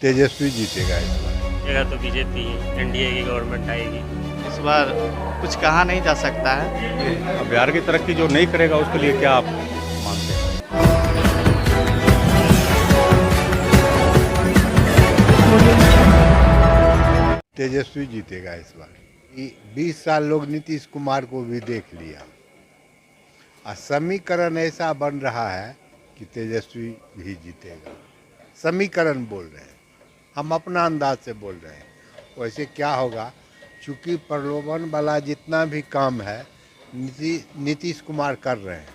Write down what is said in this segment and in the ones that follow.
तेजस्वी जीतेगा इस बार। जगह तो बीजेपी ही, एनडीए की गवर्नमेंट आएगी। इस बार कुछ कहा नहीं जा सकता है। अब बिहार की तरक्की जो नहीं करेगा उसके लिए क्या आप मानते हैं? तेजस्वी जीतेगा इस बार। 20 साल लोग नीतीश कुमार को भी देख लिया और समीकरण ऐसा बन रहा है कि तेजस्वी भी जीतेगा। समीकरण बोल रहे हैं, हम अपना अंदाज से बोल रहे हैं। वैसे क्या होगा, चूंकि प्रलोभन वाला जितना भी काम है नीतीश कुमार कर रहे हैं,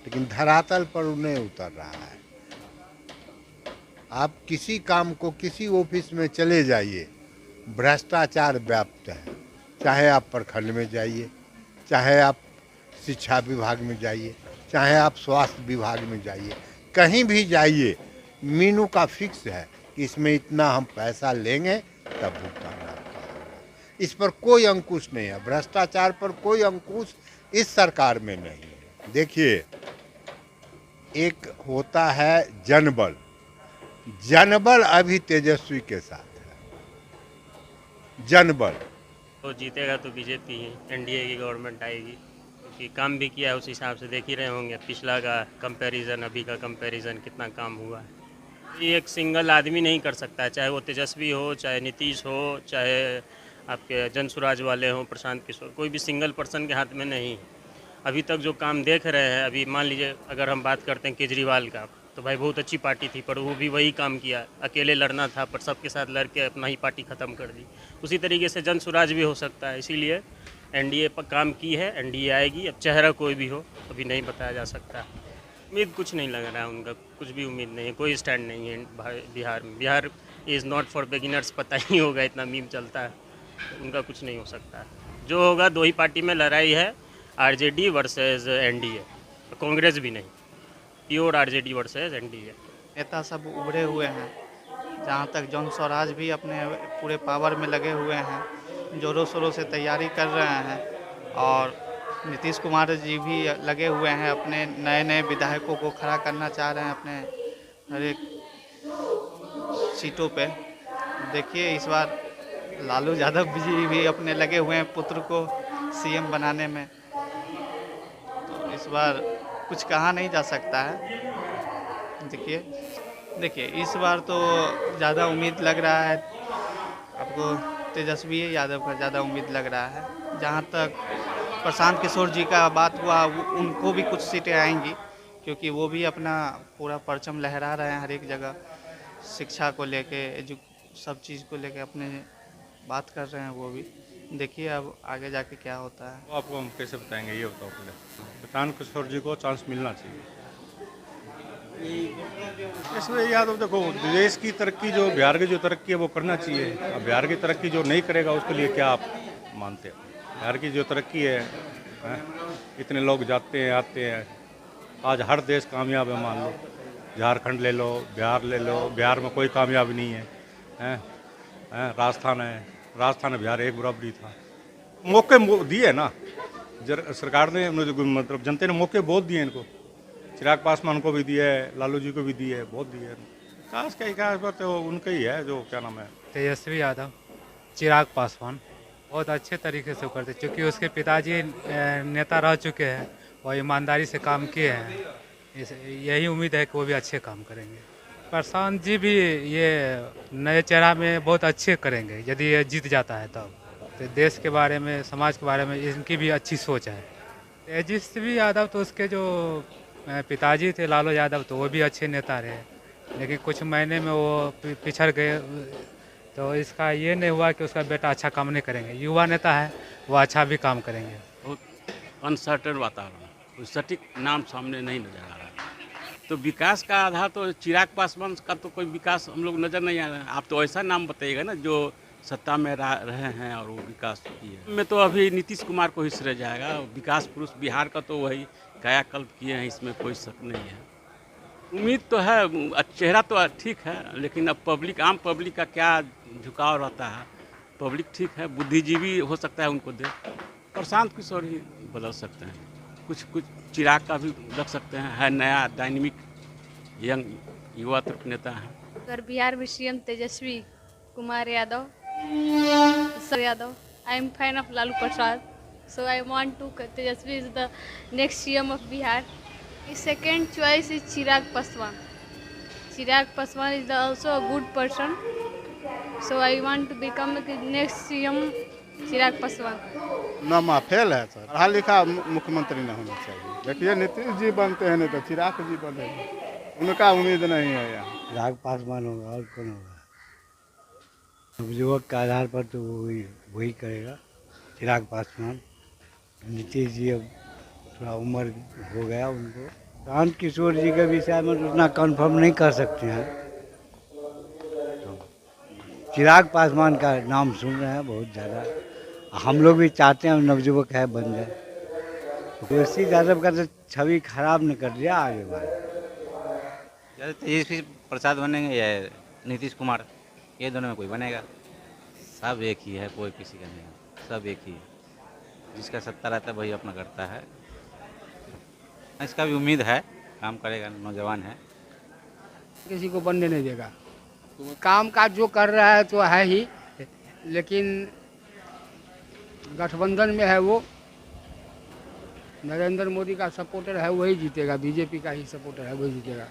लेकिन धरातल पर उन्हें उतर रहा है। आप किसी काम को किसी ऑफिस में चले जाइए, भ्रष्टाचार व्याप्त है। चाहे आप प्रखंड में जाइए, चाहे आप शिक्षा विभाग में जाइए, चाहे आप स्वास्थ्य विभाग में जाइए, कहीं भी जाइए, मीनू का फिक्स है कि इसमें इतना हम पैसा लेंगे तब भुगतान आपका होगा। इस पर कोई अंकुश नहीं है, भ्रष्टाचार पर कोई अंकुश इस सरकार में नहीं है। देखिए, एक होता है जनबल, जनबल अभी तेजस्वी के साथ है। जनबल तो जीतेगा तो बीजेपी ही, एनडीए की गवर्नमेंट आएगी, क्योंकि काम भी किया है उस हिसाब से। देख ही रहे होंगे पिछला का कंपैरिजन, अभी का कंपैरिजन, कितना काम हुआ है। ये एक सिंगल आदमी नहीं कर सकता है, चाहे वो तेजस्वी हो, चाहे नीतीश हो, चाहे आपके जनसुराज वाले हों, प्रशांत किशोर, कोई भी सिंगल पर्सन के हाथ में नहीं है। अभी तक जो काम देख रहे हैं, अभी मान लीजिए अगर हम बात करते हैं केजरीवाल का, तो भाई बहुत अच्छी पार्टी थी, पर वो भी वही काम किया। अकेले लड़ना था, पर सबके साथ लड़ के अपना ही पार्टी ख़त्म कर दी। उसी तरीके से जन सुराज भी हो सकता है। इसीलिए एनडीए पर काम की है, एनडीए आएगी। अब चेहरा कोई भी हो अभी नहीं बताया जा सकता। उम्मीद कुछ नहीं लग रहा है उनका, कुछ भी उम्मीद नहीं है, कोई स्टैंड नहीं है बिहार में। Bihar is not for beginners, पता ही होगा, इतना मीम चलता है। उनका कुछ नहीं हो सकता। जो होगा दो ही पार्टी में लड़ाई है, आरजेडी वर्सेस एनडीए, कांग्रेस भी नहीं, प्योर आरजेडी वर्सेस एनडीए। नेता सब उभरे हुए हैं। जहाँ तक जन स्वराज भी अपने पूरे पावर में लगे हुए हैं, जोरों शोरों से तैयारी कर रहे हैं। और नीतीश कुमार जी भी लगे हुए हैं, अपने नए नए विधायकों को खड़ा करना चाह रहे हैं अपने हर एक सीटों पे। देखिए, इस बार लालू यादव जी भी अपने लगे हुए हैं पुत्र को सीएम बनाने में। तो इस बार कुछ कहा नहीं जा सकता है। देखिए इस बार तो ज़्यादा उम्मीद लग रहा है आपको तेजस्वी यादव का ज़्यादा उम्मीद लग रहा है। जहाँ तक प्रशांत किशोर जी का बात हुआ, उनको भी कुछ सीटें आएंगी, क्योंकि वो भी अपना पूरा परचम लहरा रहे हैं हर एक जगह। शिक्षा को लेके, सब चीज़ को लेके अपने बात कर रहे हैं वो भी। देखिए अब आगे जाके क्या होता है। वो आपको हम कैसे बताएंगे, ये बताओ पहले। प्रशांत किशोर जी को चांस मिलना चाहिए। इसमें याद हो, देखो, देश की तरक्की, जो बिहार की जो तरक्की है वो करना चाहिए। अब बिहार की तरक्की जो नहीं करेगा उसके लिए क्या आप मानते हैं? बिहार की जो तरक्की है, इतने लोग जाते हैं आते हैं, आज हर देश कामयाब है। मान लो झारखंड ले लो, बिहार ले लो, बिहार में कोई कामयाबी नहीं है, राजस्थान है, राजस्थान बिहार एक बराबरी था। मौके दिए ना सरकार ने, मतलब जनता ने मौके बहुत दिए इनको। चिराग पासवान को भी दिया है, लालू जी को भी दिए है, बहुत दिए है। खास क्या बात है, उनका ही है, जो क्या नाम है, तेजस्वी यादव, चिराग पासवान बहुत अच्छे तरीके से करते, क्योंकि उसके पिताजी नेता रह चुके हैं और ईमानदारी से काम किए हैं। यही उम्मीद है कि वो भी अच्छे काम करेंगे। प्रशांत जी भी ये नए चेहरा में बहुत अच्छे करेंगे यदि ये जीत जाता है तब। तो देश के बारे में, समाज के बारे में इनकी भी अच्छी सोच है। तेजस्वी यादव तो उसके जो पिताजी थे लालू यादव, तो वो भी अच्छे नेता रहे, लेकिन कुछ महीने में वो पिछड़ गए। तो इसका ये नहीं हुआ कि उसका बेटा अच्छा काम नहीं करेंगे। युवा नेता है, वो अच्छा भी काम करेंगे। बहुत अनसर्टन वातावरण, कोई सटीक नाम सामने नहीं नजर आ रहा है। तो विकास का आधार तो चिराग पासवान का तो कोई विकास हम लोग नज़र नहीं आ रहा है। आप तो ऐसा नाम बताइएगा ना जो सत्ता में रहे हैं और वो विकास किए। में तो अभी नीतीश कुमार को ही श्रेय जाएगा। विकास पुरुष बिहार का तो वही कायाकल्प किए हैं, इसमें कोई शक नहीं है। उम्मीद तो है, चेहरा तो ठीक है, लेकिन अब पब्लिक, आम पब्लिक का क्या झुकाव रहता है। पब्लिक ठीक है, बुद्धिजीवी हो सकता है उनको दे। प्रशांत किशोर ही बदल सकते हैं, कुछ चिराग का भी रख सकते हैं, है नया डायनेमिक यंग युवा नेता है। अगर बिहार में CM Tejashwi Kumar Yadav I am fan of Lalu Prasad, so I want to Tejasvi is the next CM of Bihar. His second choice is Chirag Paswan. Chirag Paswan is also a good person, so I want to become the next CM Chirag Paswan. नामा fail है sir, पढ़ा लिखा मुख्यमंत्री नहीं होना चाहिए। देखिए नीतीश जी बनते हैं नहीं तो चिराग जी बनेंगे, उनका उम्मीद नहीं है यहाँ। चिराग पासवान होगा और कौन होगा? युवक के आधार पर तो वही करेगा, चिराग पासवान। नीतीश जी अब थोड़ा उम्र हो गया उनको। प्रशांत किशोर जी के विषय में उतना कंफर्म नहीं कर सकते हैं, तो चिराग पासवान का नाम सुन रहे हैं बहुत ज़्यादा। हम लोग भी चाहते हैं नवयुवक है बन जाए। तेजस्वी यादव का तो छवि खराब न कर दिया आगे बढ़। तेजस्वी प्रसाद बनेंगे या नीतीश कुमार, ये दोनों में कोई बनेगा। सब एक ही है, कोई किसी का नहीं, सब एक ही है। जिसका सत्ता रहता है वही अपना करता है। इसका भी उम्मीद है, काम करेगा, नौजवान है। किसी को बनने नहीं देगा। काम काज जो कर रहा है तो है ही, लेकिन गठबंधन में है वो, नरेंद्र मोदी का सपोर्टर है वही जीतेगा, बीजेपी का ही सपोर्टर है वही जीतेगा।